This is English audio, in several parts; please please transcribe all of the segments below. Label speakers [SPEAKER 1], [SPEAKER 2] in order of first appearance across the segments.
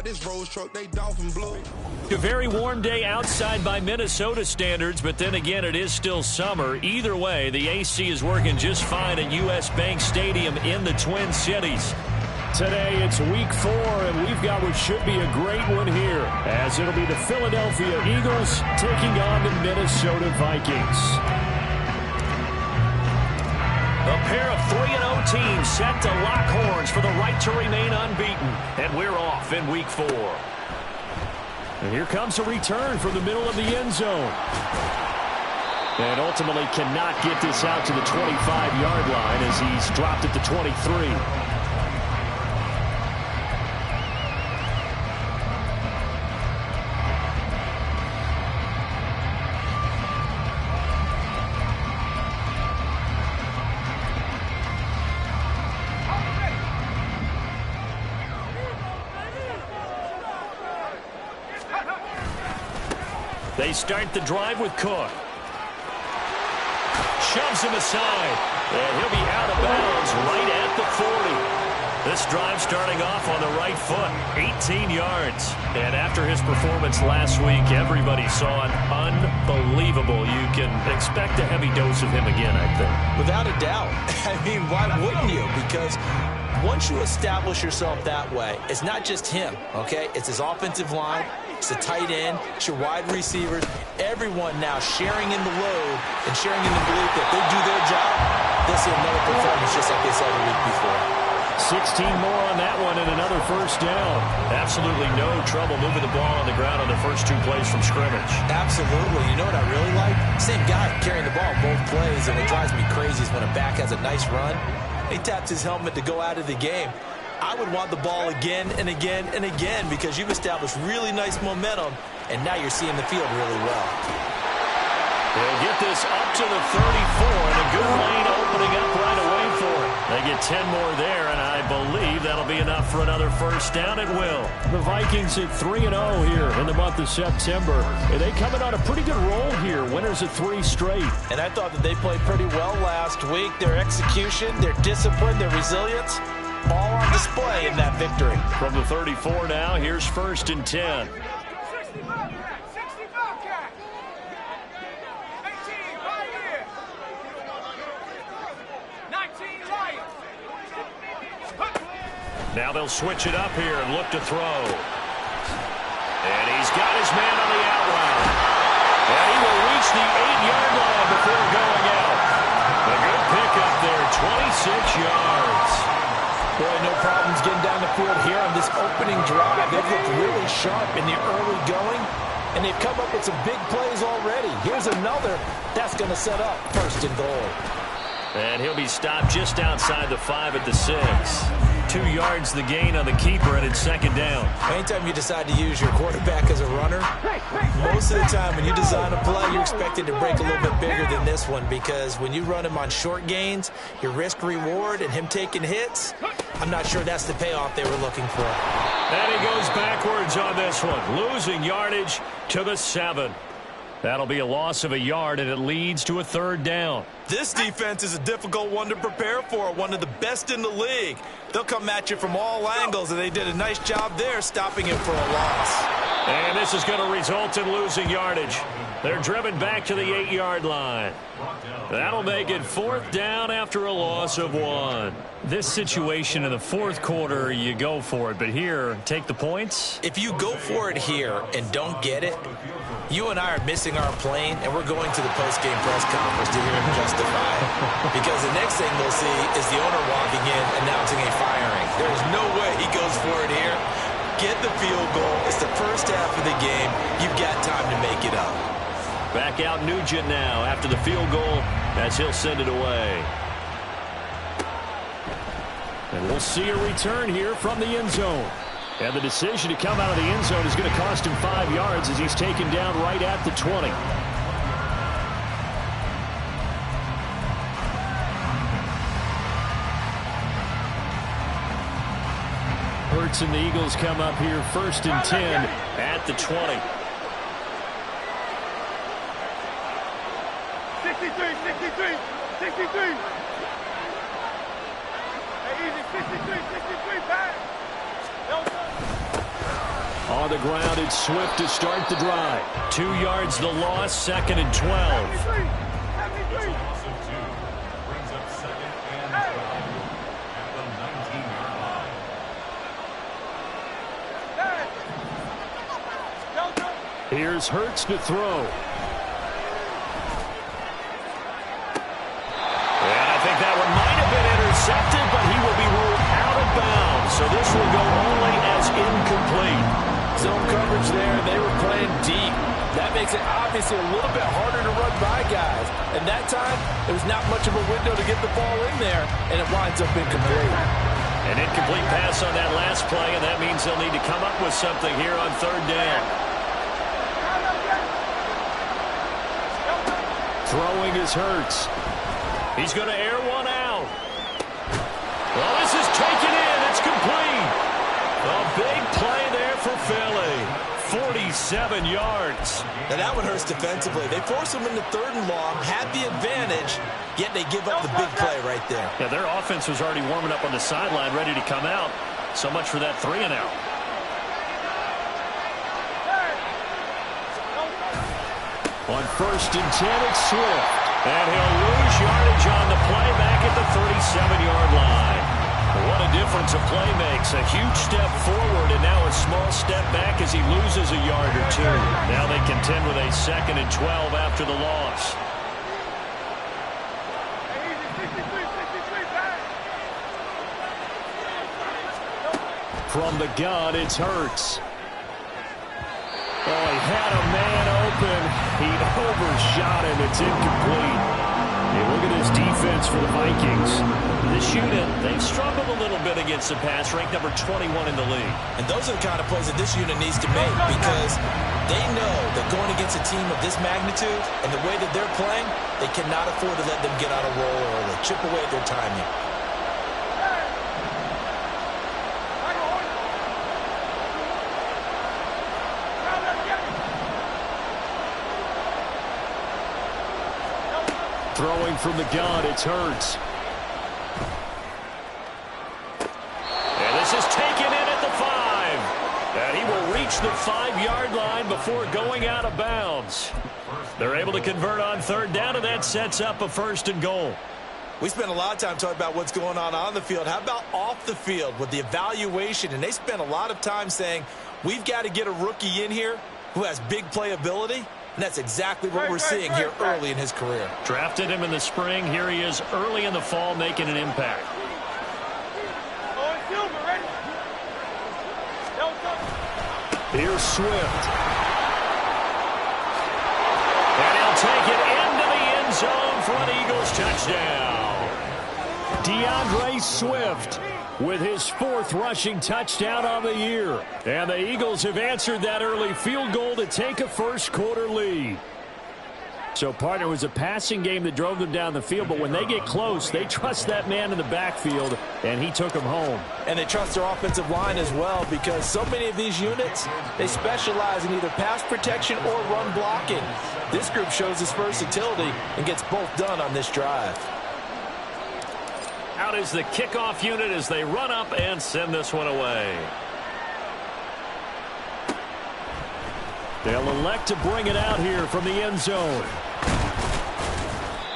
[SPEAKER 1] This Rose truck, they dolphin blue.
[SPEAKER 2] A very warm day outside by Minnesota standards, but then again, it is still summer. Either way, the AC is working just fine at U.S. Bank Stadium in the Twin Cities.
[SPEAKER 3] Today, it's week 4, and we've got what should be a great one here, as it'll be the Philadelphia Eagles taking on the Minnesota Vikings.
[SPEAKER 2] A pair of 3-0 teams set to lock horns for the right to remain unbeaten. And we're off in week 4.
[SPEAKER 3] And here comes a return from the middle of the end zone. And ultimately cannot get this out to the 25-yard line as he's dropped at the 23.
[SPEAKER 2] They start the drive with Cook. Shoves him aside. And he'll be out of bounds right at the 40. This drive starting off on the right foot. 18 yards. And after his performance last week, everybody saw it unbelievable. You can expect a heavy dose of him again, I think.
[SPEAKER 4] Without a doubt. I mean, why wouldn't you? Because once you establish yourself that way, it's not just him, okay? It's his offensive line. It's the tight end, it's your wide receivers, everyone now sharing in the load and sharing in the belief that they do their job. They'll see another performance just like they saw the week before.
[SPEAKER 3] 16 more on that one and another first down.
[SPEAKER 2] Absolutely no trouble moving the ball on the ground on the first 2 plays from scrimmage.
[SPEAKER 4] Absolutely. You know what I really like? Same guy carrying the ball both plays, and what drives me crazy is when a back has a nice run, he taps his helmet to go out of the game. I would want the ball again and again and again because you've established really nice momentum, and now you're seeing the field really well.
[SPEAKER 2] They'll get this up to the 34, and a good lane opening up right away for it. They get 10 more there, and I believe that'll be enough for another first down. It will.
[SPEAKER 3] The Vikings at 3-0 here in the month of September. And they coming on a pretty good roll here. Winners of 3 straight.
[SPEAKER 4] And I thought that they played pretty well last week. Their execution, their discipline, their resilience, all on display in that victory.
[SPEAKER 2] From the 34 now, here's 1st and 10. Now they'll switch it up here and look to throw. And he's got his man on the out route. And he will reach the 8-yard line before going out. A good pickup there, 26 yards.
[SPEAKER 4] Boy, no problems getting down the field here on this opening drive. They've looked really sharp in the early going, and they've come up with some big plays already. Here's another that's going to set up 1st and goal.
[SPEAKER 2] And he'll be stopped just outside the 5 at the 6. 2 yards the gain on the keeper, and it's 2nd down.
[SPEAKER 4] Anytime you decide to use your quarterback as a runner, most of the time when you design a play, you're expected to break a little bit bigger than this one because when you run him on short gains, your risk-reward and him taking hits, I'm not sure that's the payoff they were looking for.
[SPEAKER 2] And he goes backwards on this one, losing yardage to the 7. That'll be a loss of a yard, and it leads to a 3rd down.
[SPEAKER 4] This defense is a difficult one to prepare for, one of the best in the league. They'll come at you from all angles, and they did a nice job there stopping him for a loss.
[SPEAKER 2] And this is going to result in losing yardage. They're driven back to the 8-yard line. That'll make it 4th down after a loss of 1. This situation in the 4th quarter, you go for it. But here, take the points.
[SPEAKER 4] If you go for it here and don't get it, you and I are missing our plane, and we're going to the post-game press conference to hear him justify it. Because the next thing we'll see is the owner walking in announcing a firing. There's no way he goes for it here. Get the field goal. It's the first half of the game. You've got time to make it up.
[SPEAKER 2] Back out Nugent now after the field goal as he'll send it away.
[SPEAKER 3] And we'll see a return here from the end zone. And the decision to come out of the end zone is going to cost him 5 yards as he's taken down right at the 20. Hurts and the Eagles come up here 1st and 10
[SPEAKER 2] at the 20.
[SPEAKER 5] 63. Hey, easy, 63, pass.
[SPEAKER 3] On the ground, it's Swift to start the drive.
[SPEAKER 2] 2 yards the loss, 2nd and 12.
[SPEAKER 3] Here's Hurts to throw.
[SPEAKER 2] And I think that one might have been intercepted, but he will be ruled out of bounds. So this will go only as incomplete.
[SPEAKER 4] Zone coverage there. They were playing deep. That makes it obviously a little bit harder to run by guys. And that time, there was not much of a window to get the ball in there, and it winds up incomplete.
[SPEAKER 2] An incomplete pass on that last play, and that means they'll need to come up with something here on 3rd down.
[SPEAKER 3] Throwing is Hurts.
[SPEAKER 2] He's going to air one out. Well, this is taken in. It's complete. A big play there for Philly. 47 yards.
[SPEAKER 4] Now that one hurts defensively. They force him into 3rd and long, had the advantage, yet they give up the big play right there.
[SPEAKER 2] Yeah, their offense was already warming up on the sideline, ready to come out. So much for that 3 and out.
[SPEAKER 3] On 1st and 10, it's Swift.
[SPEAKER 2] And he'll lose yardage on the play back at the 37-yard line. What a difference a play makes. A huge step forward and now a small step back as he loses a yard or 2. Now they contend with a 2nd and 12 after the loss.
[SPEAKER 3] From the gun, it's Hurts. Oh, he had a man open. He overshot him. It's incomplete.
[SPEAKER 2] Hey, look at this defense for the Vikings. This unit, they've struggled a little bit against the pass, ranked number 21 in the league.
[SPEAKER 4] And those are the kind of plays that this unit needs to make because they know that going against a team of this magnitude and the way that they're playing, they cannot afford to let them get out of roll early, chip away at their timing.
[SPEAKER 3] Throwing from the gun, it's Hurts.
[SPEAKER 2] And this is taken in at the 5. And he will reach the 5-yard line before going out of bounds. They're able to convert on 3rd down, and that sets up a 1st and goal.
[SPEAKER 4] We spent a lot of time talking about what's going on the field. How about off the field with the evaluation? And they spent a lot of time saying, we've got to get a rookie in here who has big playability. And that's exactly what we're seeing here early in his career.
[SPEAKER 2] Drafted him in the spring. Here he is early in the fall making an impact.
[SPEAKER 3] Here's Swift.
[SPEAKER 2] And he'll take it into the end zone for an Eagles touchdown.
[SPEAKER 3] DeAndre Swift with his 4th rushing touchdown on the year. And the Eagles have answered that early field goal to take a first-quarter lead. So, partner, it was a passing game that drove them down the field, but when they get close, they trust that man in the backfield, and he took them home.
[SPEAKER 4] And they trust their offensive line as well because so many of these units, they specialize in either pass protection or run blocking. This group shows its versatility and gets both done on this drive.
[SPEAKER 2] Out is the kickoff unit as they run up and send this one away.
[SPEAKER 3] They'll elect to bring it out here from the end zone.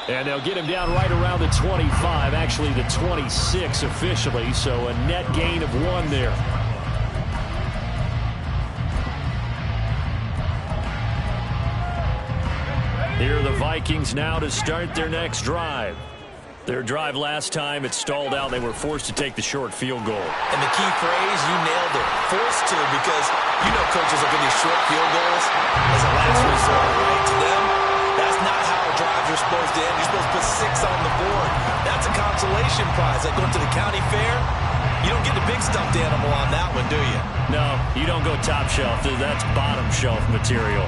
[SPEAKER 3] And they'll get him down right around the 25, actually the 26 officially, so a net gain of 1 there.
[SPEAKER 2] Here are the Vikings now to start their next drive. Their drive last time, it stalled out. They were forced to take the short field goal.
[SPEAKER 4] And the key phrase, you nailed it. Forced to, because you know coaches look at these short field goals as a last resort, right? To them, that's not how drives are supposed to end. You're supposed to put 6 on the board. That's a consolation prize. Like going to the county fair, you don't get the big stuffed animal on that one, do you?
[SPEAKER 2] No, you don't go top shelf. That's bottom shelf material.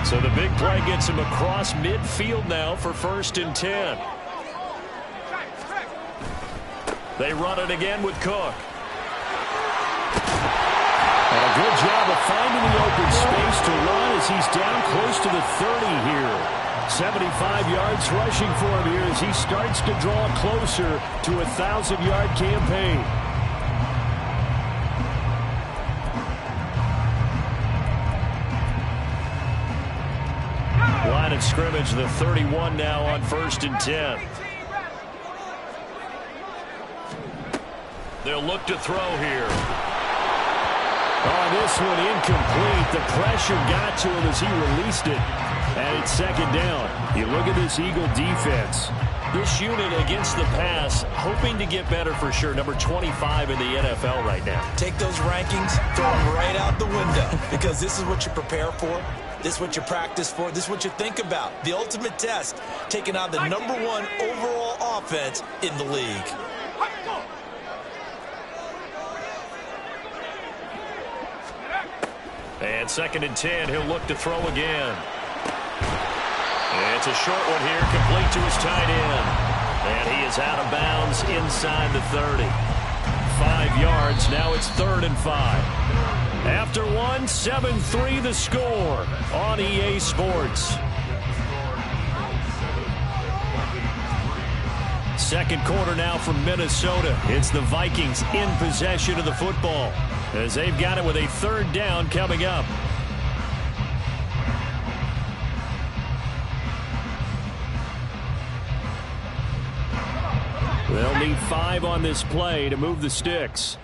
[SPEAKER 2] So the big play gets him across midfield now for 1st and 10. They run it again with Cook.
[SPEAKER 3] And a good job of finding the open space to run as he's down close to the 30 here. 75 yards rushing for him here as he starts to draw closer to a 1,000-yard campaign.
[SPEAKER 2] line of scrimmage, the 31 now on 1st and 10. They'll look to throw here.
[SPEAKER 3] Oh, this one incomplete. The pressure got to him as he released it. And it's 2nd down. You look at this Eagle defense.
[SPEAKER 2] This unit against the pass, hoping to get better for sure. Number 25 in the NFL right now.
[SPEAKER 4] Take those rankings, throw them right out the window, because this is what you prepare for. This is what you practice for. This is what you think about. The ultimate test, taking on the #1 overall offense in the league.
[SPEAKER 2] And 2nd and 10, he'll look to throw again. It's a short one here, complete to his tight end. And he is out of bounds inside the 30. 5 yards, now it's 3rd and 5. After one, 7-3 the score on EA Sports. Second quarter now from Minnesota. It's the Vikings in possession of the football as they've got it with a 3rd down coming up. They'll need 5 on this play to move the sticks.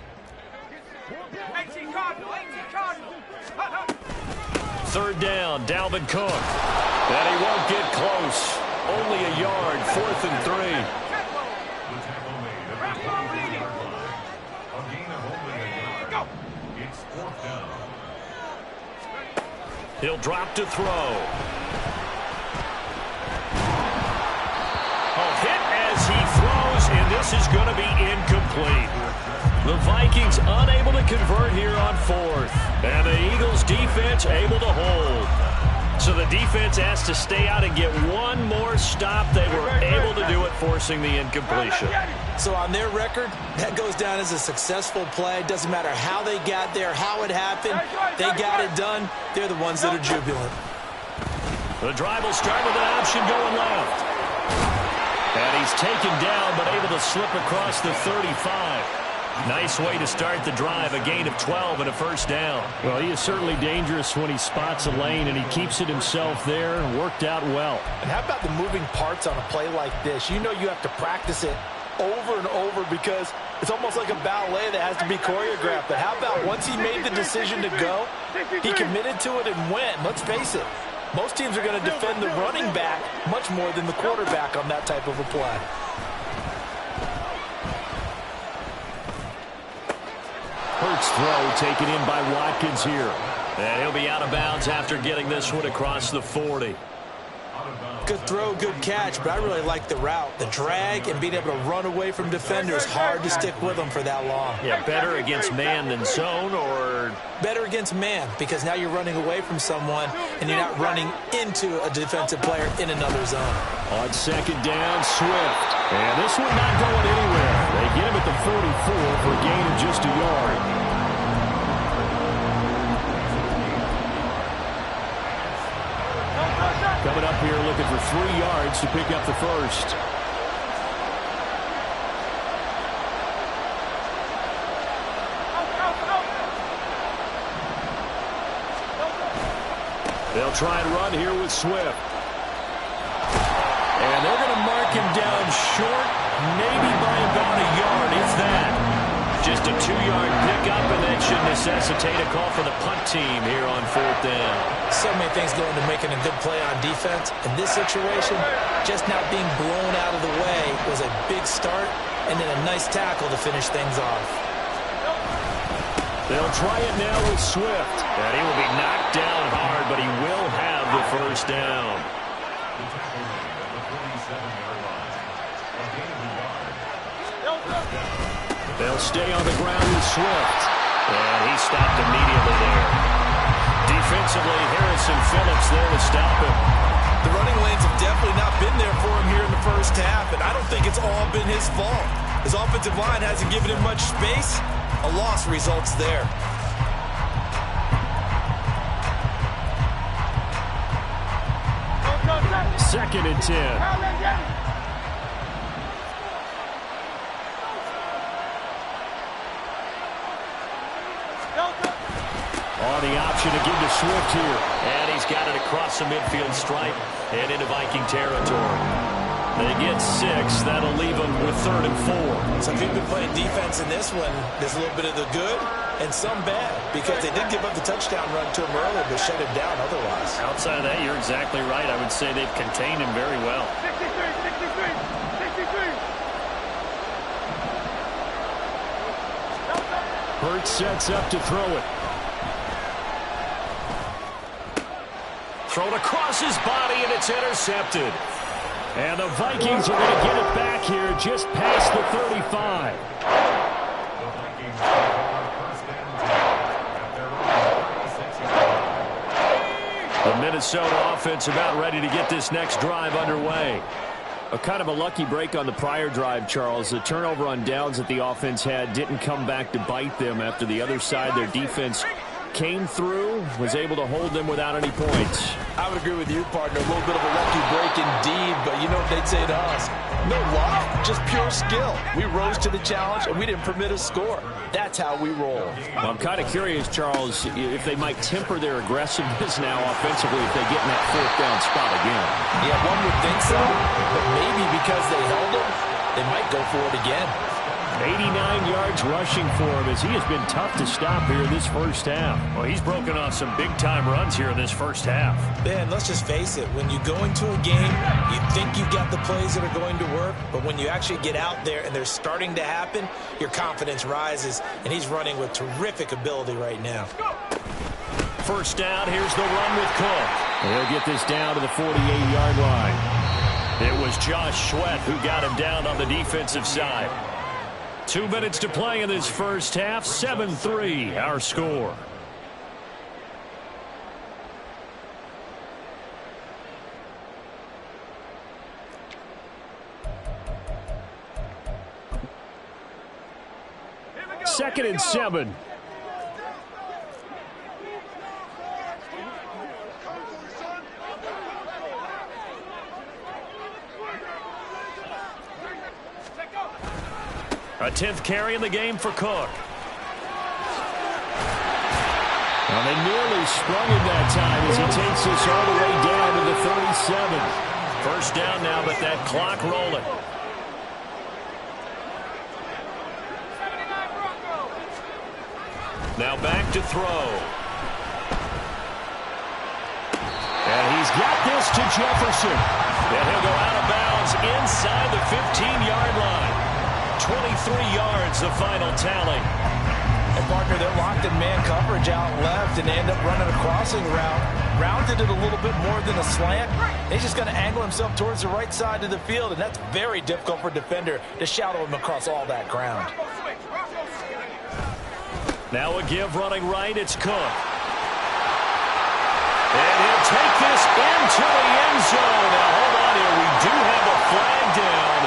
[SPEAKER 2] 3rd down, Dalvin Cook. And he won't get close. Only a yard, 4th and 3. He'll drop to throw. Hit as he throws, and this is going to be incomplete. The Vikings unable to convert here on 4th. And the Eagles defense able to hold. So the defense has to stay out and get one more stop. They were able to do it, forcing the incompletion.
[SPEAKER 4] So on their record, that goes down as a successful play. Doesn't matter how they got there, how it happened. They got it done. They're the ones that are jubilant.
[SPEAKER 2] The drive will start with an option going left. And he's taken down, but able to slip across the 35. Nice way to start the drive, a gain of 12 and a 1st down.
[SPEAKER 3] Well, he is certainly dangerous when he spots a lane, and he keeps it himself there. Worked out well.
[SPEAKER 5] And how about the moving parts on a play like this? You know you have to practice it over and over because it's almost like a ballet that has to be choreographed. But how about once he made the decision to go, he committed to it and went. Let's face it, most teams are going to defend the running back much more than the quarterback on that type of a play.
[SPEAKER 3] Hurts throw taken in by Watkins here.
[SPEAKER 2] And he'll be out of bounds after getting this one across the 40.
[SPEAKER 4] Good throw, good catch, but I really like the route. The drag and being able to run away from defenders, hard to stick with them for that long.
[SPEAKER 2] Yeah, better against man than zone, or?
[SPEAKER 4] Better against man, because now you're running away from someone and you're not running into a defensive player in another zone.
[SPEAKER 3] On 2nd down, Swift. And this one not going anywhere. They get him at the 44 for a gain of just a yard. Coming up here looking for 3 yards to pick up the 1st. They'll try and run here with Swift. And they're going to mark him down short, maybe by about a yard, if that. Just a 2-yard pickup, and that should necessitate a call for the punt team here on 4th down.
[SPEAKER 4] So many things go into making a good play on defense. In this situation, just not being blown out of the way was a big start, and then a nice tackle to finish things off.
[SPEAKER 2] They'll try it now with Swift. And he will be knocked down hard, but he will have the 1st down. They'll stay on the ground with Swift. And he stopped immediately there. Defensively, Harrison Phillips there to stop him.
[SPEAKER 4] The running lanes have definitely not been there for him here in the 1st half, and I don't think it's all been his fault. His offensive line hasn't given him much space. A loss results there.
[SPEAKER 3] Second and 10. On the option again to Swift here.
[SPEAKER 2] And he's got it across the midfield stripe and into Viking territory. They get 6. That'll leave them with 3rd and 4.
[SPEAKER 4] So if you've been playing defense in this one, there's a little bit of the good and some bad, because they did give up the touchdown run to him earlier, but shut him down otherwise.
[SPEAKER 2] Outside of that, you're exactly right. I would say they've contained him very well.
[SPEAKER 1] 63.
[SPEAKER 3] Hurts sets up to throw it.
[SPEAKER 2] Thrown across his body, and it's intercepted.
[SPEAKER 3] And the Vikings are going to get it back here just past the 35.
[SPEAKER 2] The Minnesota offense about ready to get this next drive underway.
[SPEAKER 3] A kind of a lucky break on the prior drive, Charles. The turnover on downs that the offense had didn't come back to bite them after the other side. Their defense came through, was able to hold them without any points.
[SPEAKER 5] I would agree with you, partner. A little bit of a lucky break indeed, but you know what they'd say to us? No luck, just pure skill. We rose to the challenge, and we didn't permit a score. That's how we roll.
[SPEAKER 3] Well, I'm kind of curious, Charles, if they might temper their aggressiveness now offensively if they get in that 4th down spot again.
[SPEAKER 5] Yeah, one would think so, but maybe because they held them, they might go for it again.
[SPEAKER 3] 89 yards rushing for him as he has been tough to stop here in this first half.
[SPEAKER 2] Well, he's broken off some big-time runs here in this first half.
[SPEAKER 4] Ben, let's just face it. When you go into a game, you think you've got the plays that are going to work, but when you actually get out there and they're starting to happen, your confidence rises, and he's running with terrific ability right now.
[SPEAKER 2] First down, here's the run with Cook.
[SPEAKER 3] They'll get this down to the 48-yard line.
[SPEAKER 2] It was Josh Sweat who got him down on the defensive side. 2 minutes to play in this first half. 7-3, our score.
[SPEAKER 3] Second and 7.
[SPEAKER 2] A 10th carry in the game for Cook.
[SPEAKER 3] Well, they nearly sprung him that time as he takes this all the way down to the 37.
[SPEAKER 2] First down now, but that clock rolling. Now back to throw.
[SPEAKER 3] And he's got this to Jefferson.
[SPEAKER 2] And he'll go out of bounds inside the 15-yard line. 23 yards, the final tally.
[SPEAKER 5] And, partner, they're locked in man coverage out left, and they end up running a crossing route. Rounded it a little bit more than a slant. He's just going to angle himself towards the right side of the field, and that's very difficult for a defender to shadow him across all that ground.
[SPEAKER 2] Now a give running right, it's Cook. And he'll take this into the end zone. Now, hold on here. We do have a flag down.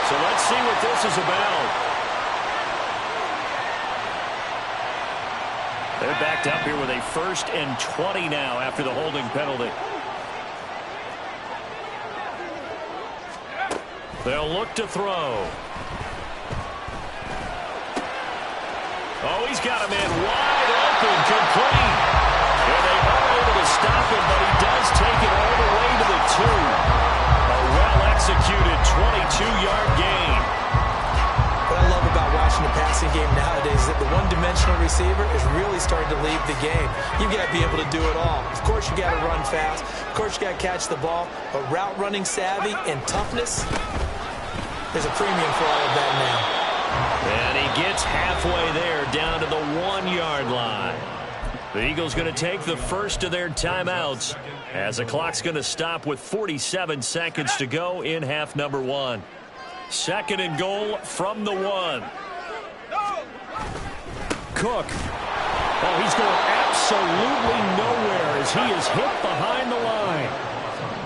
[SPEAKER 2] So let's see what this is about. They're backed up here with a 1st and 20 now after the holding penalty. They'll look to throw. Oh, he's got a man wide open, complete. And they are able to stop him, but he does take it all the way to the 2. A well-executed 22-yard gain.
[SPEAKER 4] What I love about watching the passing game nowadays is that the one-dimensional receiver is really starting to leave the game. You've got to be able to do it all. Of course, you got to run fast. Of course, you got to catch the ball. But route running savvy and toughness, there's a premium for all of that now.
[SPEAKER 2] And he gets halfway there, down to the 1-yard line. The Eagles going to take the first of their timeouts as the clock's going to stop with 47 seconds to go in half number 1. 2nd and goal from the 1.
[SPEAKER 3] Cook. Oh, he's going absolutely nowhere as he is hit behind the line.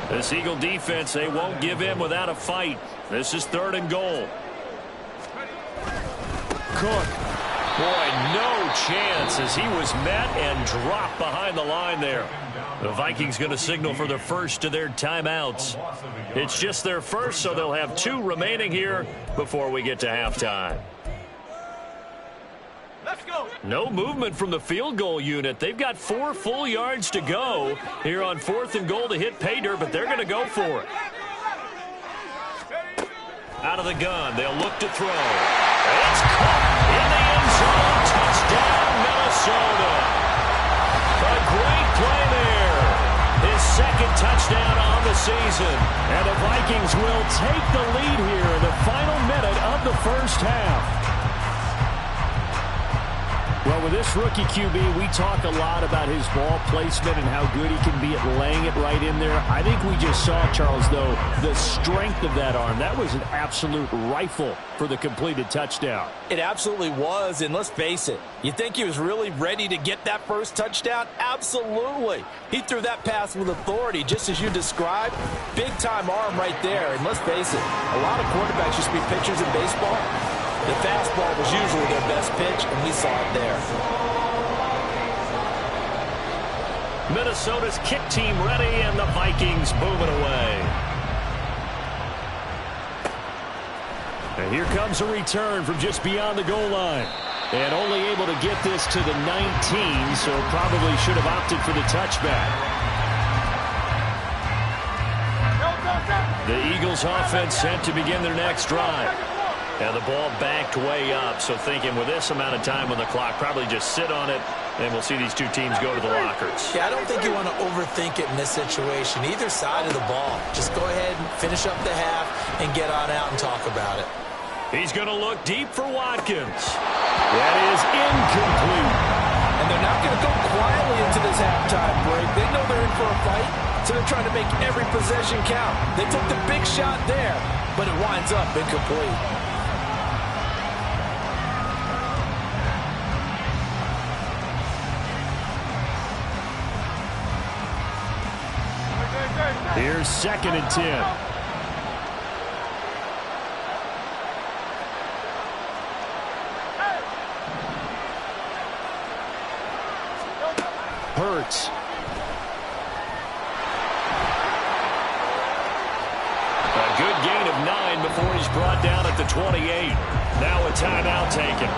[SPEAKER 2] This Eagle defense, they won't give in without a fight. This is 3rd and goal.
[SPEAKER 3] Cook.
[SPEAKER 2] Boy, no chance as he was met and dropped behind the line there. The Vikings going to signal for the first of their timeouts. It's just their first, so they'll have 2 remaining here before we get to halftime. No movement from the field goal unit. They've got 4 full yards to go here on 4th and goal to hit pay dirt, but they're going to go for it. Out of the gun, they'll look to throw. It's caught in the end zone. Touchdown, Minnesota. A great play there. His second touchdown on the season. And the Vikings will take the lead here in the final minute of the first half. Well, with this rookie QB, we talk a lot about his ball placement and how good he can be at laying it right in there. I think we just saw, Charles, though, the strength of that arm. That was an absolute rifle for the completed touchdown.
[SPEAKER 5] It absolutely was, and let's face it, you think he was really ready to get that first touchdown? Absolutely. He threw that pass with authority, just as you described. Big-time arm right there, and let's face it, a lot of quarterbacks used to be pitchers in baseball. The fastball was usually their best pitch, and we saw it there.
[SPEAKER 2] Minnesota's kick team ready, and the Vikings booming away. And here comes a return from just beyond the goal line. And only able to get this to the 19, so probably should have opted for the touchback. The Eagles offense set to begin their next drive. And the ball backed way up, so thinking with this amount of time on the clock, probably just sit on it, and we'll see these two teams go to the lockers.
[SPEAKER 5] Yeah, I don't think you want to overthink it in this situation. Either side of the ball. Just go ahead and finish up the half and get on out and talk about it.
[SPEAKER 2] He's going to look deep for Watkins. That is incomplete.
[SPEAKER 5] And they're not going to go quietly into this halftime break. They know they're in for a fight, so they're trying to make every possession count. They took the big shot there, but it winds up incomplete.
[SPEAKER 2] Here's 2nd and 10. Hurts. A good gain of 9 before he's brought down at the 28. Now a timeout taken.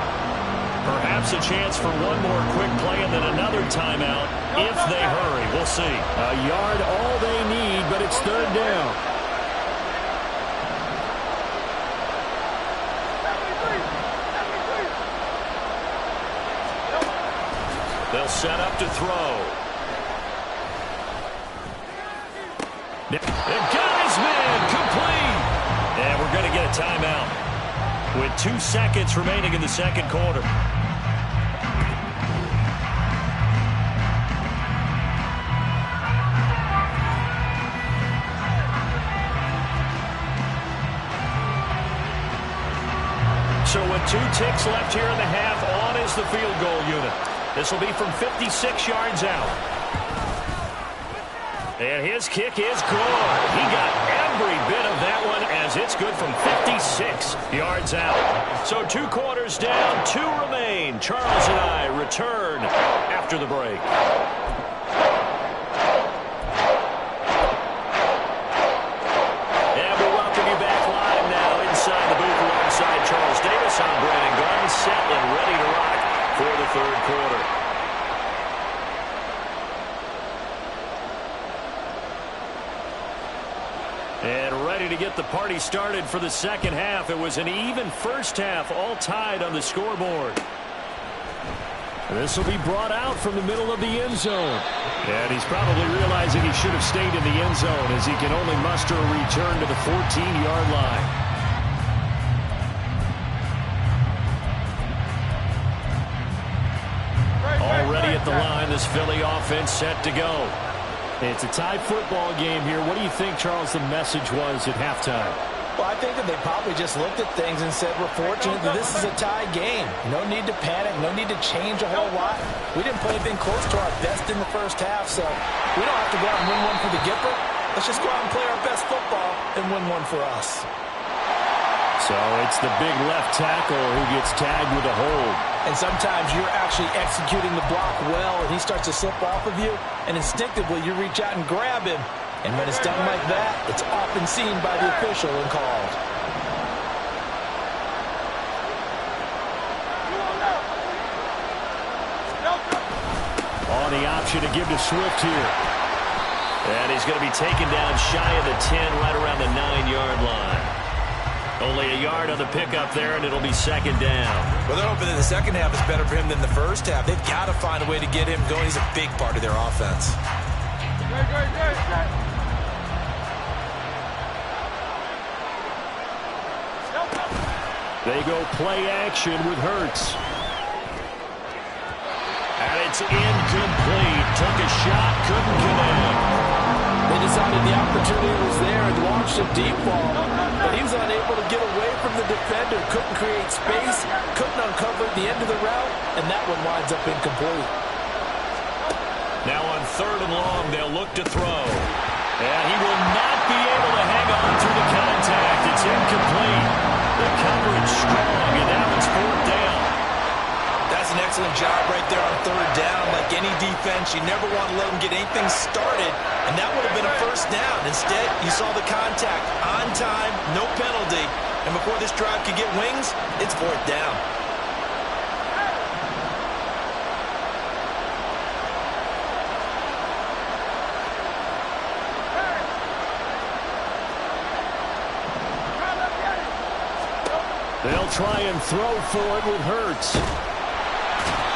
[SPEAKER 2] Perhaps a chance for one more quick play and then another timeout if they hurry. We'll see. A yard all they need, but it's 3rd down. They'll set up to throw. And got his man complete. And we're going to get a timeout with 2 seconds remaining in the second quarter. So with 2 ticks left here in the half, on is the field goal unit. This will be from 56 yards out. And his kick is good. He got every bit of that one as it's good from 56 yards out. So 2 quarters down, 2 remain. Charles and I return after the break. And we welcome you back live now inside the booth alongside Charles Davis. I'm Brandon Garden, set and ready to rock for the 3rd quarter. And ready to get the party started for the second half. It was an even first half, all tied on the scoreboard. This will be brought out from the middle of the end zone. And he's probably realizing he should have stayed in the end zone as he can only muster a return to the 14-yard line. Already at the line, this Philly offense set to go. It's a tied football game here. What do you think, Charles, the message was at halftime?
[SPEAKER 5] Well, I think that they probably just looked at things and said, we're fortunate that this is a tie game. No need to panic. No need to change a whole lot. We didn't play anything close to our best in the first half, so we don't have to go out and win one for the Gipper. Let's just go out and play our best football and win one for us.
[SPEAKER 2] So it's the big left tackle who gets tagged with a hold.
[SPEAKER 5] And sometimes you're actually executing the block well, and he starts to slip off of you, and instinctively you reach out and grab him. And when it's done like that, it's often seen by the official and called.
[SPEAKER 3] on the option to give to Swift here.
[SPEAKER 2] And he's going to be taken down shy of the 10, right around the 9-yard line. Only a yard on the pickup there, and it'll be second down.
[SPEAKER 4] Well, they're hoping that the second half is better for him than the first half. They've got to find a way to get him going. He's a big part of their offense.
[SPEAKER 3] They go play action with Hurts.
[SPEAKER 2] And it's incomplete. Took a shot, couldn't connect.
[SPEAKER 5] They decided the opportunity was there and launched a deep ball, but he was unable to get away from the defender, couldn't create space, couldn't uncover the end of the route, and that one winds up incomplete.
[SPEAKER 2] Now on 3rd and long, they'll look to throw. And he will not be able to hang on through the contact. It's incomplete. The coverage strong, and now it's 4th down.
[SPEAKER 4] That's an excellent job right there on 3rd down. Like any defense, you never want to let them get anything started, and that would have been a 1st down. Instead, you saw the contact on time, no penalty, and before this drive could get wings, it's 4th down.
[SPEAKER 3] They'll try and throw for it with Hurts.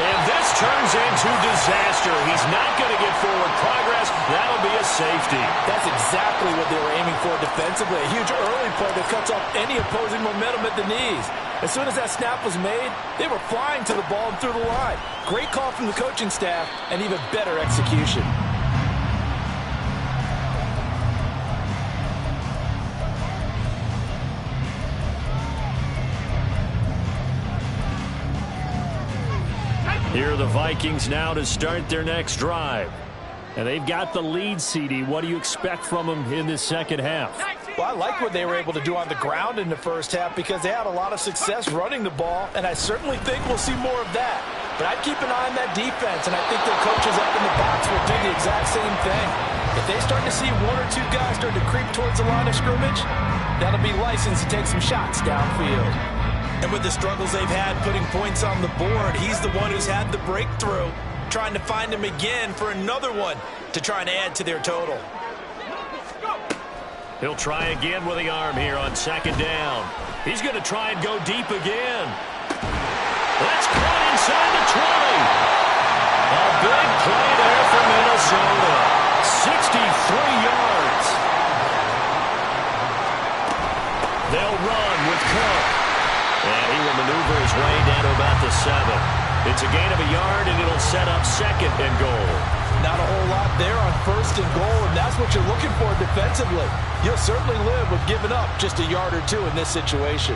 [SPEAKER 2] And this turns into disaster. He's not going to get forward progress. That'll be a safety.
[SPEAKER 5] That's exactly what they were aiming for defensively. A huge early play that cuts off any opposing momentum at the knees. As soon as that snap was made, they were flying to the ball and through the line. Great call from the coaching staff and even better execution.
[SPEAKER 3] Here are the Vikings now to start their next drive. And they've got the lead, CD. What do you expect from them in this second half?
[SPEAKER 5] Well, I like what they were able to do on the ground in the first half because they had a lot of success running the ball, and I certainly think we'll see more of that. But I'd keep an eye on that defense, and I think their coaches up in the box will do the exact same thing. If they start to see 1 or 2 guys start to creep towards the line of scrimmage, that'll be licensed to take some shots downfield.
[SPEAKER 4] And with the struggles they've had putting points on the board, he's the one who's had the breakthrough, trying to find him again for another one to try and add to their total.
[SPEAKER 2] He'll try again with the arm here on 2nd down. He's going to try and go deep again. That's caught inside the 20. A big play there for Minnesota. 63 yards. They'll run with Cook. And he will maneuver his way down to about the 7. It's a gain of a yard, and it'll set up 2nd and goal.
[SPEAKER 5] Not a whole lot there on 1st and goal, and that's what you're looking for defensively. You'll certainly live with giving up just a yard or 2 in this situation.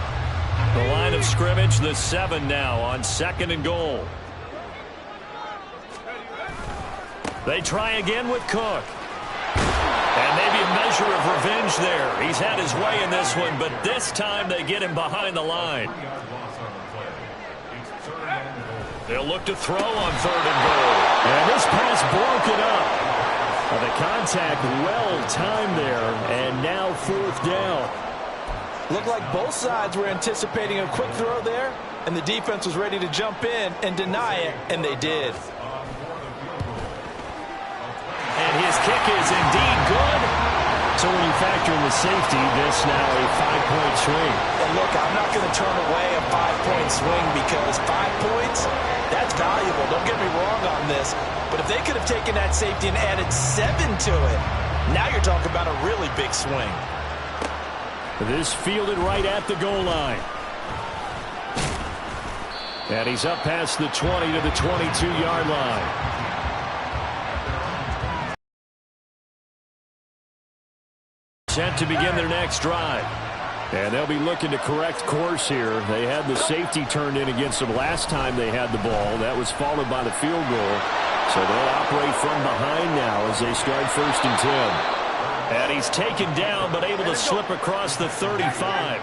[SPEAKER 2] The line of scrimmage, the 7 now on 2nd and goal. They try again with Cook. And maybe a measure of revenge there. He's had his way in this one, but this time they get him behind the line. They'll look to throw on 3rd and goal.
[SPEAKER 3] And this pass broken up. The contact well timed there, and now 4th down.
[SPEAKER 5] Looked like both sides were anticipating a quick throw there, and the defense was ready to jump in and deny it, and they did.
[SPEAKER 2] And his kick is indeed good.
[SPEAKER 3] So when you factor in the safety, this now a 5-point swing.
[SPEAKER 5] And look, I'm not going to turn away a 5-point swing because 5 points, that's valuable. Don't get me wrong on this. But if they could have taken that safety and added 7 to it, now you're talking about a really big swing.
[SPEAKER 3] This fielded right at the goal line. And he's up past the 20 to the 22-yard line. Set to begin their next drive. And they'll be looking to correct course here. They had the safety turned in against them last time they had the ball. That was followed by the field goal. So they'll operate from behind now as they start 1st and 10.
[SPEAKER 2] And he's taken down but able to slip across the 35.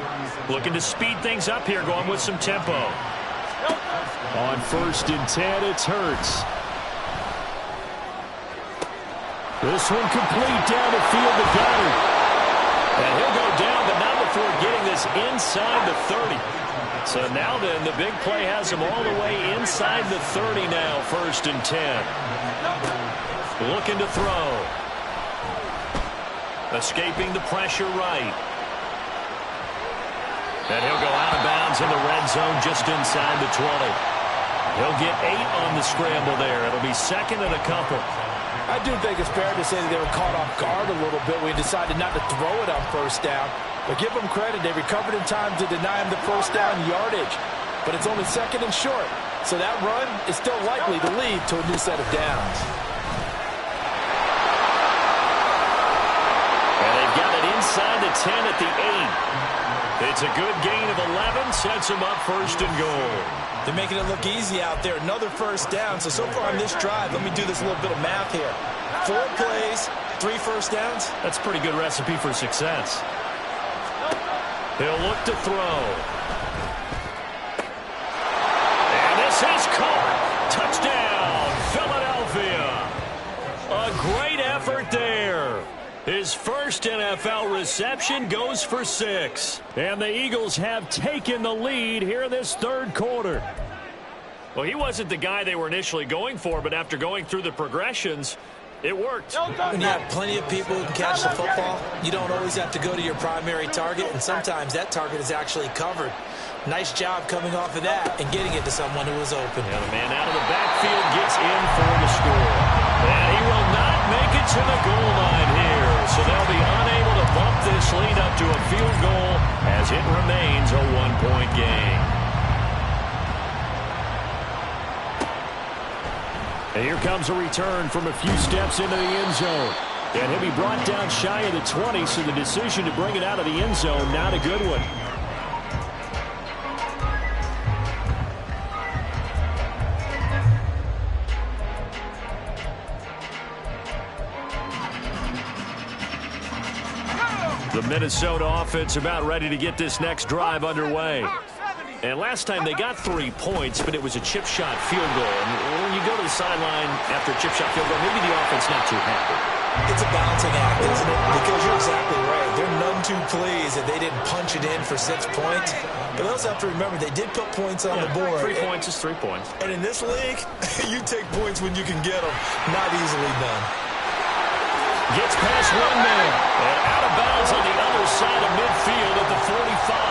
[SPEAKER 2] Looking to speed things up here, going with some tempo.
[SPEAKER 3] On 1st and 10, it's Hurts. This one complete down the field to Goddard.
[SPEAKER 2] And he'll go down, but not before getting this inside the 30. So now then, the big play has him all the way inside the 30 now, 1st and 10. Looking to throw. Escaping the pressure right. And he'll go out of bounds in the red zone just inside the 20. He'll get 8 on the scramble there. It'll be second and a couple.
[SPEAKER 5] I do think it's fair to say that they were caught off guard a little bit when he decided not to throw it on first down. But give them credit. They recovered in time to deny him the first down yardage. But it's only second and short. So that run is still likely to lead to a new set of downs.
[SPEAKER 2] And they've got it inside the 10 at the 8. It's a good gain of 11. Sets them up first and goal.
[SPEAKER 5] They're making it look easy out there. Another first down. So far on this drive, let me do this little bit of math here. 4 plays, 3 first downs.
[SPEAKER 2] That's a pretty good recipe for success. He'll look to throw. And this is caught. Touchdown, Philadelphia. A great effort there. His first NFL reception goes for 6. And the Eagles have taken the lead here in this third quarter. Well, he wasn't the guy they were initially going for, but after going through the progressions, it worked.
[SPEAKER 4] When you have plenty of people who can catch the football, you don't always have to go to your primary target, and sometimes that target is actually covered. Nice job coming off of that and getting it to someone who was open.
[SPEAKER 2] Yeah, the man out of the backfield gets in for the score. And he will not make it to the goal line here. So they'll be unable to bump this lead up to a field goal as it remains a 1-point game. And here comes a return from a few steps into the end zone. And he'll be brought down shy of the 20, so the decision to bring it out of the end zone, not a good one. The Minnesota offense about ready to get this next drive underway. And last time they got 3 points, but it was a chip shot field goal. And when you go to the sideline after a chip shot field goal, maybe the offense not too happy.
[SPEAKER 4] It's a balancing act, isn't it? Because you're exactly right. They're none too pleased that they didn't punch it in for 6 points. But they also have to remember they did put points on the board.
[SPEAKER 2] 3 points is 3 points.
[SPEAKER 4] And in this league, you take points when you can get them. Not easily done.
[SPEAKER 2] Gets past one man. And out of bounds on the other side of midfield at the 45.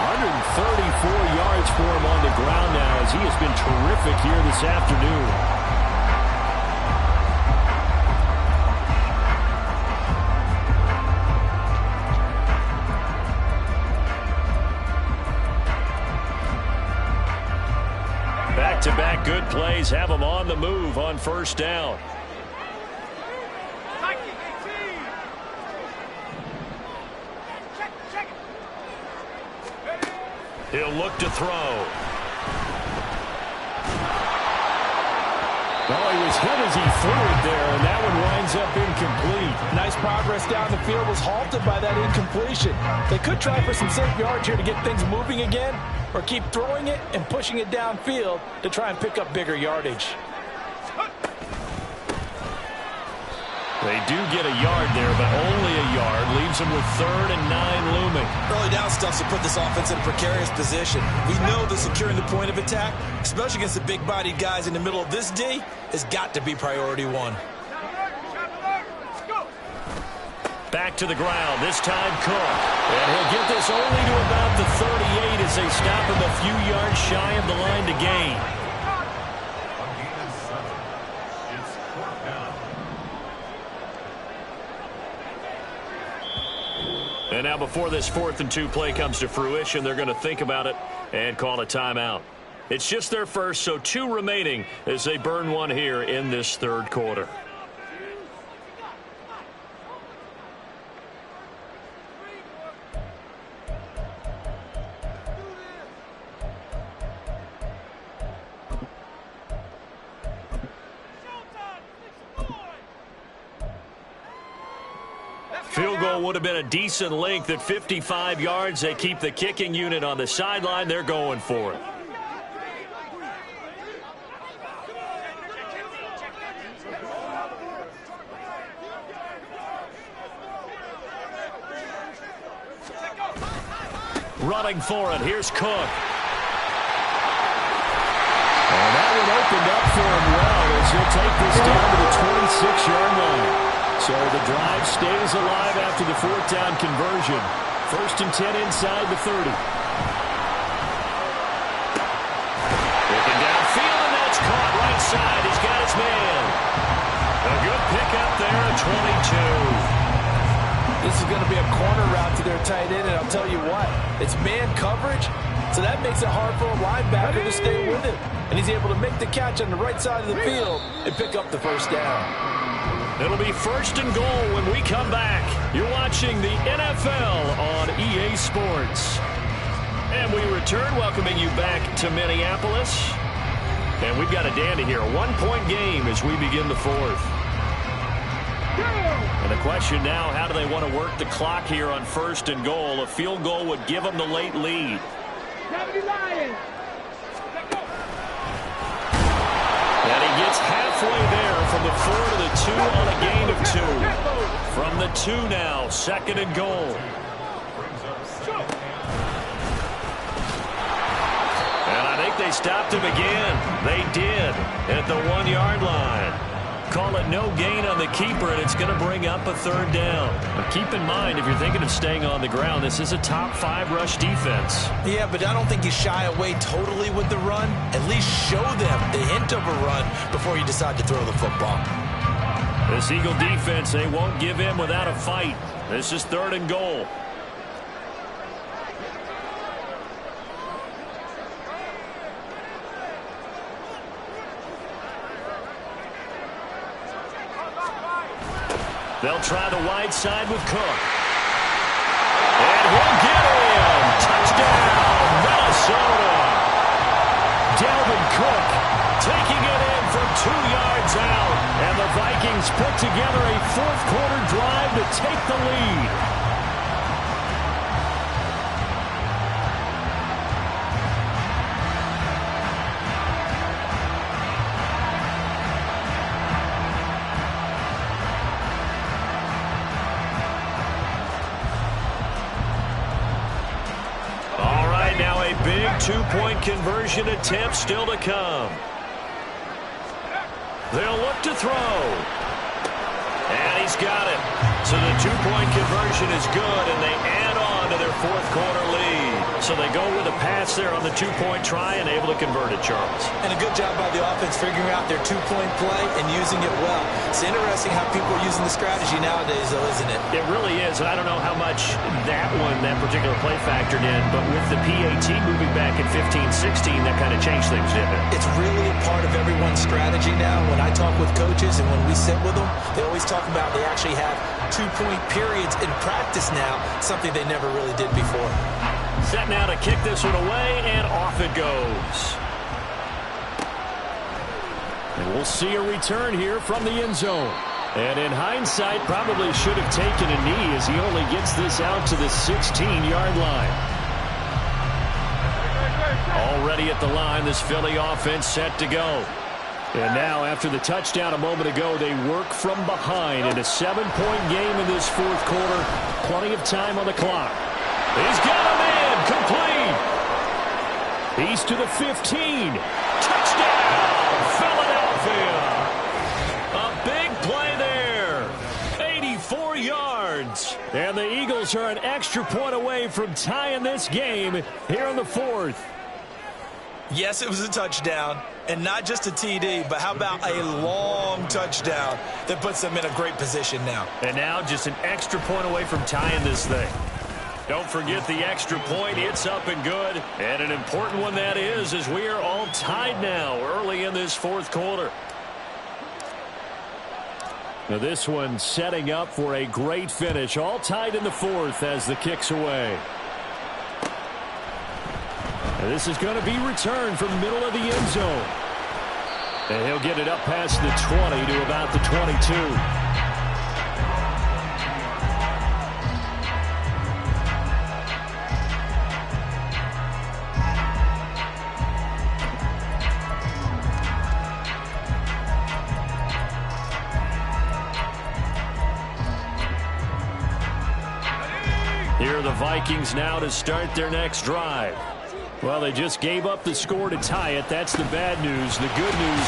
[SPEAKER 2] 134 yards for him on the ground now as he has been terrific here this afternoon. Back-to-back good plays have him on the move on first down. He'll look to throw.
[SPEAKER 3] Well, he was hit as he threw it there, and that one winds up incomplete.
[SPEAKER 5] Nice progress down the field was halted by that incompletion. They could try for some safe yards here to get things moving again, or keep throwing it and pushing it downfield to try and pick up bigger yardage.
[SPEAKER 2] They do get a yard there, but only a yard. Leaves them with 3rd and 9 looming.
[SPEAKER 4] Early down stuff to put this offense in a precarious position. We know that securing the point of attack, especially against the big-bodied guys in the middle of this D, has got to be priority 1.
[SPEAKER 2] Back to the ground, this time Cook. And he'll get this only to about the 38 as they stop him a few yards shy of the line to gain. And now before this 4th and 2 play comes to fruition, they're going to think about it and call a timeout. It's just their first, so 2 remaining as they burn one here in this third quarter. Field goal would have been a decent length at 55 yards. They keep the kicking unit on the sideline. They're going for it. Running for it. Here's Cook.
[SPEAKER 3] And that one opened up for him well as he'll take this down to the 26-yard line. So the drive stays alive after the fourth down conversion. 1st and 10 inside the 30. Looking downfield, and that's caught right side. He's got his man. A good pickup there at 22.
[SPEAKER 5] This is going to be a corner route to their tight end, and I'll tell you what, it's man coverage, so that makes it hard for a linebacker to stay with him. And he's able to make the catch on the right side of the field and pick up the first down.
[SPEAKER 3] It'll be 1st and goal when we come back. You're watching the NFL on EA Sports. And we return, welcoming you back to Minneapolis. And we've got a dandy here, a 1-point game as we begin the fourth. And the question now, how do they want to work the clock here on 1st and goal? A field goal would give them the late lead. And he gets halfway there from the 4 to the 2 on a gain of 2. From the 2 now, 2nd and goal. And I think they stopped him again. They did at the 1-yard line. Call it no gain on the keeper, and it's going to bring up a 3rd down. But keep in mind, if you're thinking of staying on the ground, this is a top 5 rush defense.
[SPEAKER 4] Yeah, but I don't think you shy away totally with the run. At least show them the hint of a run before you decide to throw the football.
[SPEAKER 3] This Eagle defense, they won't give in without a fight. This is 3rd and goal. They'll try the wide side with Cook. And he'll get in. Touchdown, Minnesota. Dalvin Cook taking it in from 2 yards out. And the Vikings put together a 4th-quarter drive to take the lead. Big 2-point conversion attempt still to come. They'll look to throw. And he's got it. So the 2-point conversion is good, and they add on to their 4th-quarter lead. So they go with a pass there on the 2-point try and able to convert it, Charles.
[SPEAKER 4] And a good job by the offense figuring out their 2-point play and using it well. It's interesting how people are using the strategy nowadays, though, isn't it?
[SPEAKER 3] It really is, and I don't know how much that particular play factored in, but with the PAT moving back in 15-16, that kind of changed things, didn't it?
[SPEAKER 4] It's really a part of everyone's strategy now. When I talk with coaches and when we sit with them, they always talk about they actually have 2-point periods in practice now, something they never really did before.
[SPEAKER 3] Set now to kick this one away, and off it goes. And we'll see a return here from the end zone. And in hindsight, probably should have taken a knee as he only gets this out to the 16-yard line. Already at the line, this Philly offense set to go. And now, after the touchdown a moment ago, they work from behind in a 7-point game in this 4th quarter. Plenty of time on the clock. He's got a man complete. He's to the 15. Touchdown, Philadelphia. A big play there. 84 yards. And the Eagles are an extra point away from tying this game here in the 4th.
[SPEAKER 4] Yes, it was a touchdown, and not just a TD, but how about a long touchdown that puts them in a great position now.
[SPEAKER 3] And now just an extra point away from tying this thing. Don't forget the extra point. It's up and good. And an important one that is, as we are all tied now early in this 4th quarter. Now this one setting up for a great finish. All tied in the 4th as the kick's away. And this is going to be returned from the middle of the end zone. And he'll get it up past the 20 to about the 22. Here are the Vikings now to start their next drive. Well, they just gave up the score to tie it. That's the bad news. The good news,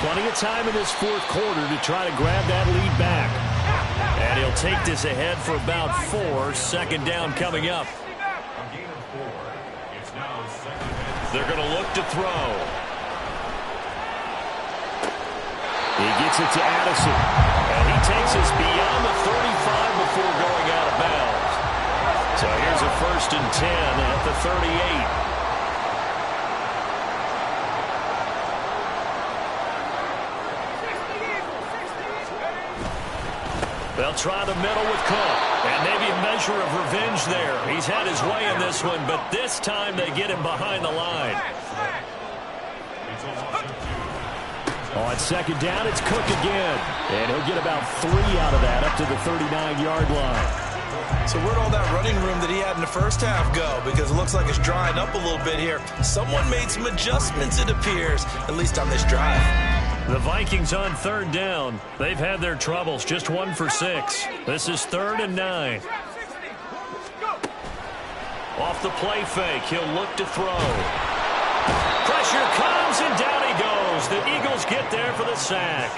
[SPEAKER 3] plenty of time in this fourth quarter to try to grab that lead back. And he'll take this ahead for about 4. Second down coming up. They're going to look to throw. He gets it to Addison. And he takes us beyond the 35 before going out of bounds. So here's a 1st and 10 at the 38. They'll try the middle with Cook. And maybe a measure of revenge there. He's had his way in this one, but this time they get him behind the line. On second down, it's Cook again. And he'll get about 3 out of that up to the 39-yard line.
[SPEAKER 4] So where'd all that running room that he had in the first half go? Because it looks like it's drying up a little bit here. Someone made some adjustments, it appears, at least on this drive.
[SPEAKER 2] The Vikings on 3rd down. They've had their troubles, just 1 for 6. This is 3rd and 9. Off the play fake, he'll look to throw. Pressure comes, and down he goes. The Eagles get there for the sack.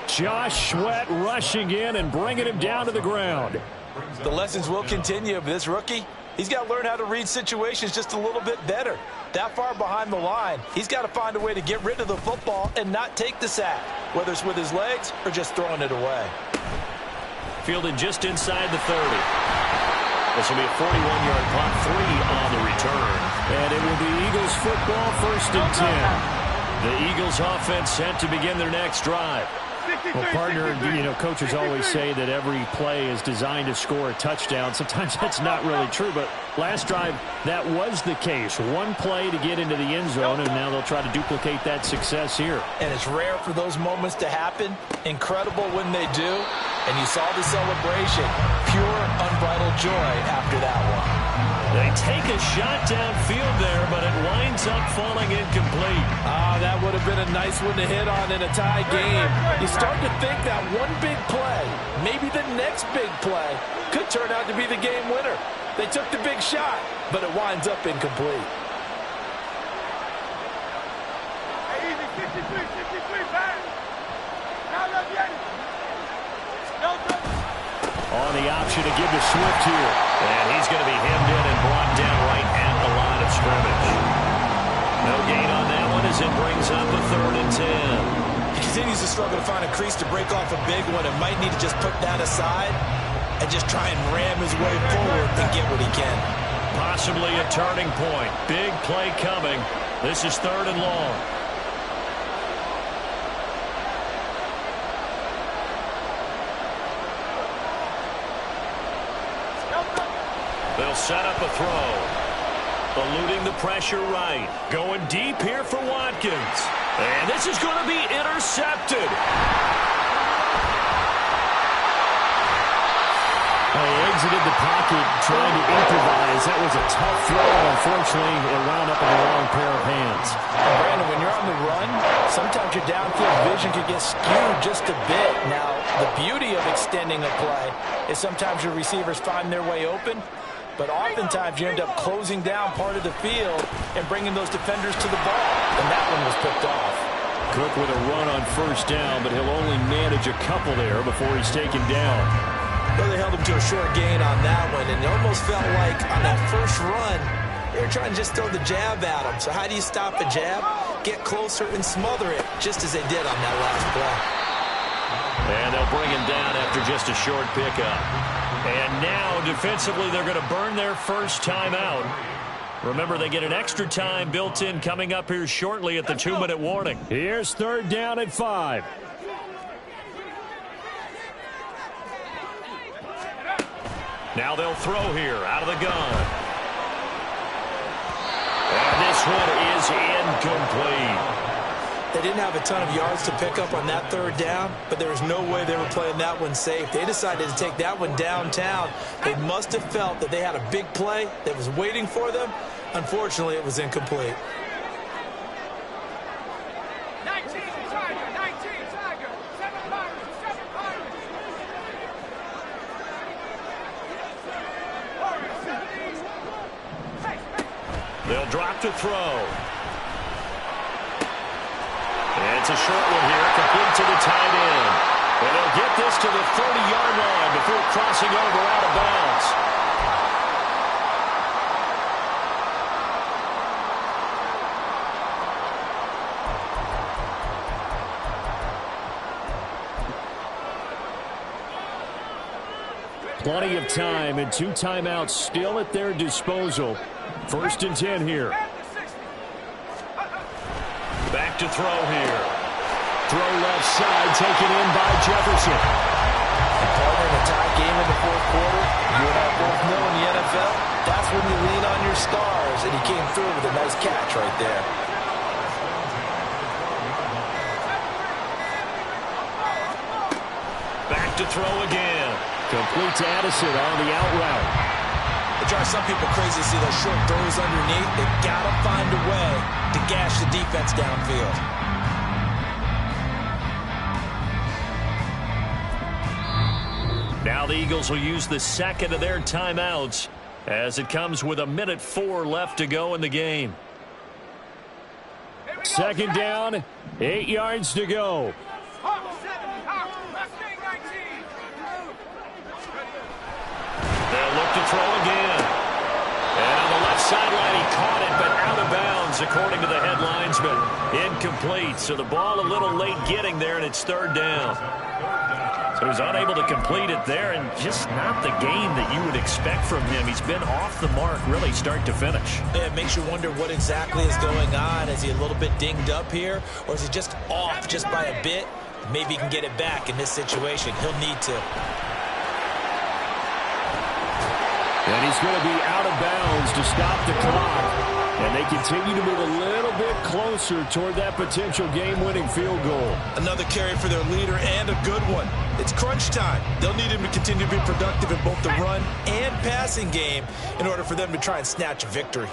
[SPEAKER 3] Josh Sweat rushing in and bringing him down to the ground.
[SPEAKER 5] The lessons will continue, but this rookie, he's got to learn how to read situations just a little bit better. That far behind the line, he's got to find a way to get rid of the football and not take the sack, whether it's with his legs or just throwing it away.
[SPEAKER 2] Fielded just inside the 30. This will be a 41-yard punt, 3 on the return.
[SPEAKER 3] And it will be Eagles football, 1st and 10.
[SPEAKER 2] The Eagles offense set to begin their next drive.
[SPEAKER 3] Well, partner, you know, coaches always say that every play is designed to score a touchdown. Sometimes that's not really true, but last drive, that was the case. 1 play to get into the end zone, and now they'll try to duplicate that success here.
[SPEAKER 5] And it's rare for those moments to happen. Incredible when they do. And you saw the celebration. Pure, unbridled joy after that one.
[SPEAKER 2] They take a shot downfield there, but it winds up falling incomplete.
[SPEAKER 5] That would have been a nice one to hit on in a tie game. You start to think that one big play, maybe the next big play, could turn out to be the game winner. They took the big shot, but it winds up incomplete.
[SPEAKER 3] On the option to give to Swift here.
[SPEAKER 2] And he's going to be hemmed in and brought down right at the line of scrimmage. No gain on that one as it brings up a 3rd and 10.
[SPEAKER 4] He continues to struggle to find a crease to break off a big one and might need to just put that aside and just try and ram his way forward and get what he can.
[SPEAKER 2] Possibly a turning point. Big play coming. This is 3rd and long. They'll set up a throw. Eluding the pressure right. Going deep here for Watkins. And this is going to be intercepted.
[SPEAKER 3] He exited the pocket trying to improvise. That was a tough throw. Unfortunately, it wound up in the wrong pair of hands.
[SPEAKER 5] And Brandon, when you're on the run, sometimes your downfield vision can get skewed just a bit. Now, the beauty of extending a play is sometimes your receivers find their way open, but oftentimes you end up closing down part of the field and bringing those defenders to the ball, and that one was picked off.
[SPEAKER 3] Cook with a run on 1st down, but he'll only manage a couple there before he's taken down.
[SPEAKER 4] Well, they held him to a short gain on that one, and it almost felt like on that first run, they were trying to just throw the jab at him. So how do you stop a jab? Get closer and smother it, just as they did on that last play.
[SPEAKER 2] And they'll bring him down after just a short pickup. And now, defensively, they're going to burn their first time out. Remember, they get an extra time built in coming up here shortly at the 2-minute warning.
[SPEAKER 3] Here's 3rd down at 5.
[SPEAKER 2] Now they'll throw here out of the gun. And this one is incomplete.
[SPEAKER 4] They didn't have a ton of yards to pick up on that 3rd down, but there was no way they were playing that one safe. They decided to take that one downtown. They must have felt that they had a big play that was waiting for them. Unfortunately, it was incomplete.
[SPEAKER 2] They'll drop to throw. And it's a short one here, complete to the tight end. And they'll get this to the 30-yard line before crossing over out of bounds.
[SPEAKER 3] Plenty of time and 2 timeouts still at their disposal. 1st and 10 here.
[SPEAKER 2] Back to throw here.
[SPEAKER 3] Throw left side, taken in by Jefferson.
[SPEAKER 5] Partner in a tie game in the 4th quarter, you and I both know in the NFL, that's when you lean on your stars, and he came through with a nice catch right there.
[SPEAKER 2] Back to throw again.
[SPEAKER 3] Complete to Addison on the out route.
[SPEAKER 4] It drives some people crazy to see those short throws underneath. They've got to find a way to gash the defense downfield.
[SPEAKER 2] Now the Eagles will use the second of their timeouts as it comes with 1:04 left to go in the game.
[SPEAKER 3] 2nd down, 8 yards to go.
[SPEAKER 2] They'll look to throw again. And on the left sideline, he caught it, but out of bounds, according to the head linesman. Incomplete, so the ball a little late getting there, and it's 3rd down. So he's unable to complete it there, and just not the game that you would expect from him. He's been off the mark, really, start to finish.
[SPEAKER 4] Yeah, it makes you wonder what exactly is going on. Is he a little bit dinged up here, or is he just off just by a bit? Maybe he can get it back in this situation. He'll need to.
[SPEAKER 3] And he's going to be out of bounds to stop the clock. And they continue to move a little bit closer toward that potential game-winning field goal.
[SPEAKER 5] Another carry for their leader, and a good one. It's crunch time. They'll need him to continue to be productive in both the run and passing game in order for them to try and snatch a victory.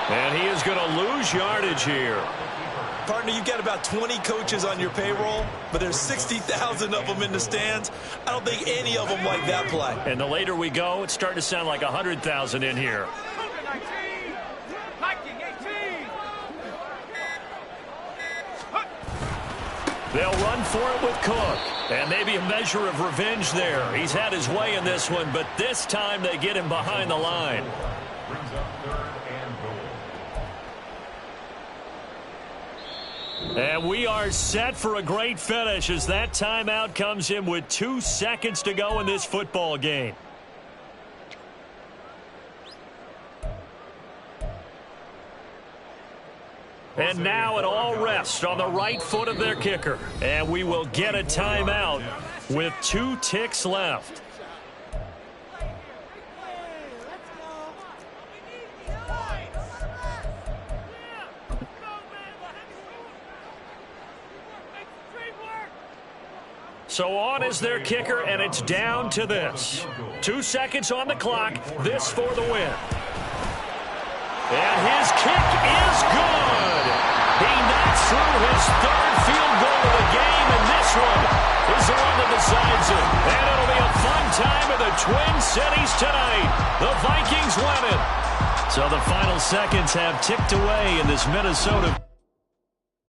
[SPEAKER 2] And he is going to lose yardage here.
[SPEAKER 5] Partner, you've got about 20 coaches on your payroll, but there's 60,000 of them in the stands. I don't think any of them like that play.
[SPEAKER 2] And the later we go, it's starting to sound like 100,000 in here. They'll run for it with Cook. And maybe a measure of revenge there. He's had his way in this one, but this time they get him behind the line. And we are set for a great finish as that timeout comes in with 2 seconds to go in this football game. And now it all rests on the right foot of their kicker. And we will get a timeout with 2 ticks left. So on is their kicker, and it's down to this. 2 seconds on the clock. This for the win. And his kick is good. He knocks through his 3rd field goal of the game, and this one is the one that decides it. And it'll be a fun time in the Twin Cities tonight. The Vikings win it. So the final seconds have ticked away in this Minnesota